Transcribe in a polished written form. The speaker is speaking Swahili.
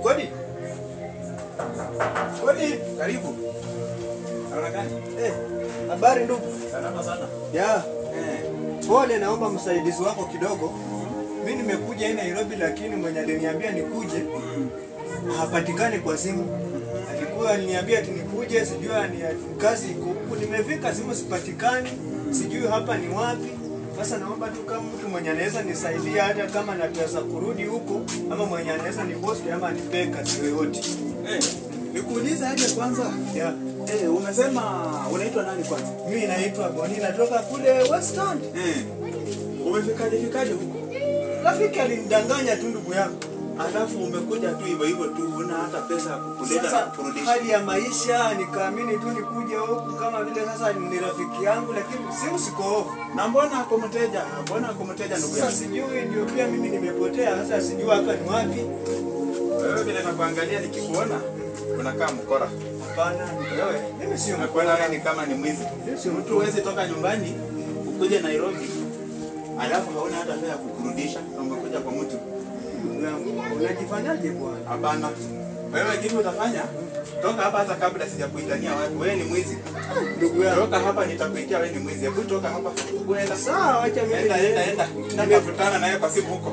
Kodi. Kodi, Karibu. Naona gani? Habari ndugu. Salama sana. Ya. Pole, naomba msaidizi wako kidogo. Mimi nimekuja hapa Nairobi lakini mwenye aliniambia nikuje hapatikani kwa simu. Aliniambia ati nikuje, sijui ni kazi iko huku. Nimefika simu sipatikani. Sijui hapa ni wapi. Sasa naomba tu kama mtu mwenye anaweza nisaidia hata kama na pesa kurudi huko ama mwenye anaweza ni post ama nipee kazi yoyote. Nikuuliza aje kwanza? Ya. Umesema unaitwa nani kwanza? Mimi naitwa Boni, natoka kule Westland. Umefikaje huko? Rafiki alinidanganya tu ndugu yangu. Alafu umekuja tu hivyo tu, huna hata pesa ya kukuleta Sasa kurudisha. hali ya maisha nikaamini tu nikuje huku kama vile sasa ni rafiki yangu, lakini simu siko off. Na mbona ako mteja? Mbona ako mteja ndugu Sasa yangu? sijui, ndio pia mimi nimepotea, sasa sijui hapa ni wapi. Wewe vile nakuangalia nikikuona unakaa mkora. Hapana, wewe mimi sio Nakuona wewe ni kama ni mwizi. Sio Mtu huwezi toka nyumbani ukuje Nairobi alafu hauna hata pesa ya kukurudisha, na umekuja kwa mtu. Unajifanyaje bwana? Hapana. Wewe kitu utafanya? Toka hapa hata kabla sijakuitania watu. Wewe ni mwizi. Ndugu yangu. Toka hapa nitakuitia wewe ni mwizi. Hebu toka hapa. Sawa, acha mimi Enda. Nitakutana naye kwa simu huko.